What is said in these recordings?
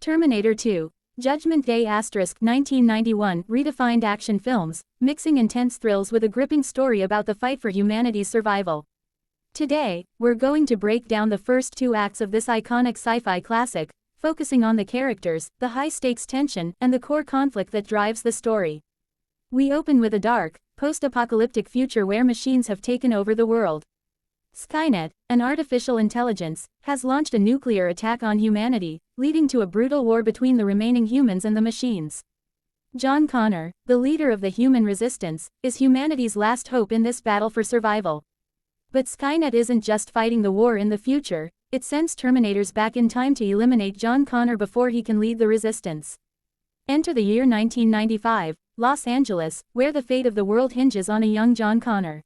Terminator 2. Judgment Day * 1991 redefined action films, mixing intense thrills with a gripping story about the fight for humanity's survival. Today, we're going to break down the first two acts of this iconic sci-fi classic, focusing on the characters, the high-stakes tension, and the core conflict that drives the story. We open with a dark, post-apocalyptic future where machines have taken over the world. Skynet, an artificial intelligence, has launched a nuclear attack on humanity, leading to a brutal war between the remaining humans and the machines. John Connor, the leader of the human resistance, is humanity's last hope in this battle for survival. But Skynet isn't just fighting the war in the future, it sends Terminators back in time to eliminate John Connor before he can lead the resistance. Enter the year 1995, Los Angeles, where the fate of the world hinges on a young John Connor.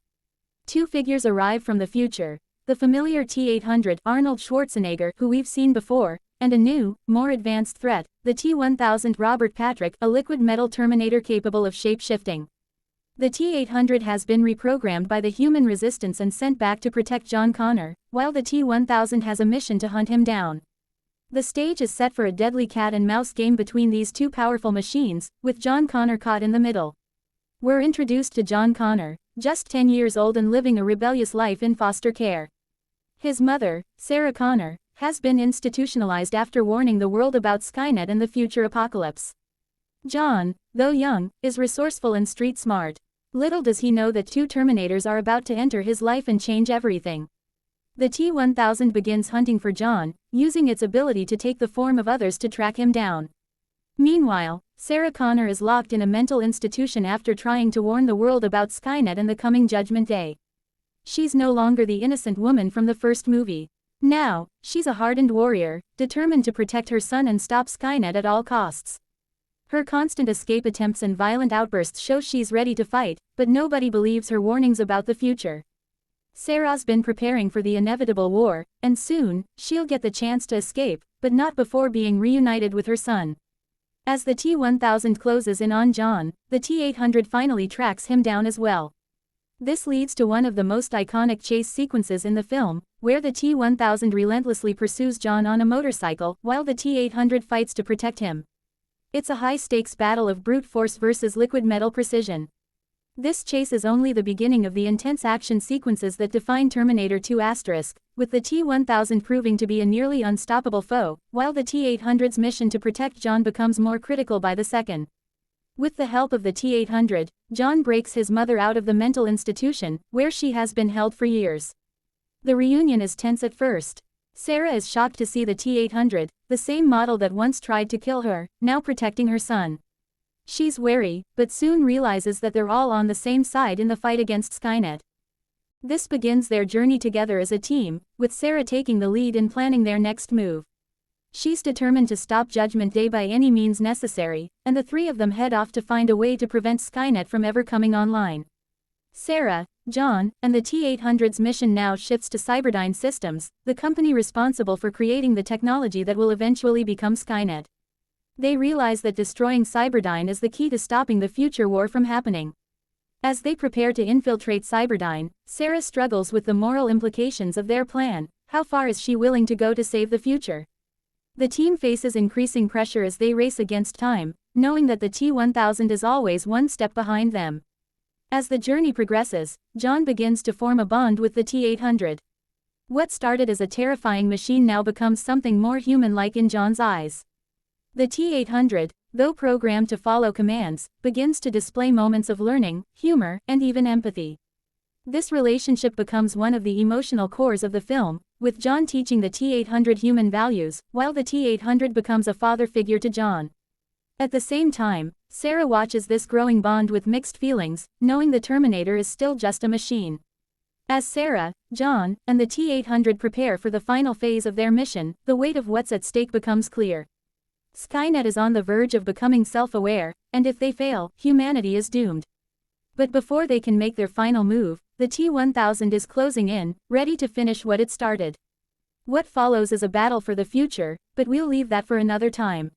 Two figures arrive from the future, the familiar T-800 Arnold Schwarzenegger, who we've seen before, and a new, more advanced threat, the T-1000 Robert Patrick, a liquid metal Terminator capable of shape-shifting. The T-800 has been reprogrammed by the human resistance and sent back to protect John Connor, while the T-1000 has a mission to hunt him down. The stage is set for a deadly cat-and-mouse game between these two powerful machines, with John Connor caught in the middle. We're introduced to John Connor, just 10 years old and living a rebellious life in foster care. His mother, Sarah Connor, has been institutionalized after warning the world about Skynet and the future apocalypse. John, though young, is resourceful and street smart. Little does he know that two Terminators are about to enter his life and change everything. The T-1000 begins hunting for John, using its ability to take the form of others to track him down. Meanwhile, Sarah Connor is locked in a mental institution after trying to warn the world about Skynet and the coming Judgment Day. She's no longer the innocent woman from the first movie. Now, she's a hardened warrior, determined to protect her son and stop Skynet at all costs. Her constant escape attempts and violent outbursts show she's ready to fight, but nobody believes her warnings about the future. Sarah's been preparing for the inevitable war, and soon, she'll get the chance to escape, but not before being reunited with her son. As the T-1000 closes in on John, the T-800 finally tracks him down as well. This leads to one of the most iconic chase sequences in the film, where the T-1000 relentlessly pursues John on a motorcycle, while the T-800 fights to protect him. It's a high-stakes battle of brute force versus liquid metal precision. This chase is only the beginning of the intense action sequences that define Terminator 2 *, with the T-1000 proving to be a nearly unstoppable foe, while the T-800's mission to protect John becomes more critical by the second. With the help of the T-800, John breaks his mother out of the mental institution, where she has been held for years. The reunion is tense at first. Sarah is shocked to see the T-800, the same model that once tried to kill her, now protecting her son. She's wary, but soon realizes that they're all on the same side in the fight against Skynet. This begins their journey together as a team, with Sarah taking the lead in planning their next move. She's determined to stop Judgment Day by any means necessary, and the three of them head off to find a way to prevent Skynet from ever coming online. Sarah, John, and the T-800's mission now shifts to Cyberdyne Systems, the company responsible for creating the technology that will eventually become Skynet. They realize that destroying Cyberdyne is the key to stopping the future war from happening. As they prepare to infiltrate Cyberdyne, Sarah struggles with the moral implications of their plan. How far is she willing to go to save the future? The team faces increasing pressure as they race against time, knowing that the T-1000 is always one step behind them. As the journey progresses, John begins to form a bond with the T-800. What started as a terrifying machine now becomes something more human-like in John's eyes. The T-800, though programmed to follow commands, begins to display moments of learning, humor, and even empathy. This relationship becomes one of the emotional cores of the film, with John teaching the T-800 human values, while the T-800 becomes a father figure to John. At the same time, Sarah watches this growing bond with mixed feelings, knowing the Terminator is still just a machine. As Sarah, John, and the T-800 prepare for the final phase of their mission, the weight of what's at stake becomes clear. Skynet is on the verge of becoming self-aware, and if they fail, humanity is doomed. But before they can make their final move, the T-1000 is closing in, ready to finish what it started. What follows is a battle for the future, but we'll leave that for another time.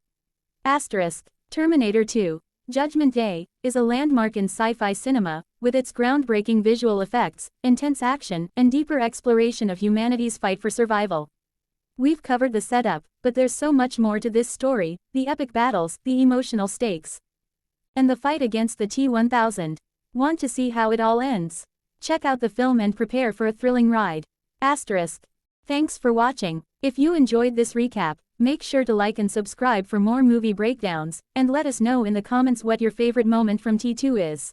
Terminator 2, Judgment Day, is a landmark in sci-fi cinema, with its groundbreaking visual effects, intense action, and deeper exploration of humanity's fight for survival. We've covered the setup, but there's so much more to this story, the epic battles, the emotional stakes, and the fight against the T-1000. Want to see how it all ends? Check out the film and prepare for a thrilling ride. Asterisk. Thanks for watching. If you enjoyed this recap, make sure to like and subscribe for more movie breakdowns, and let us know in the comments what your favorite moment from T2 is.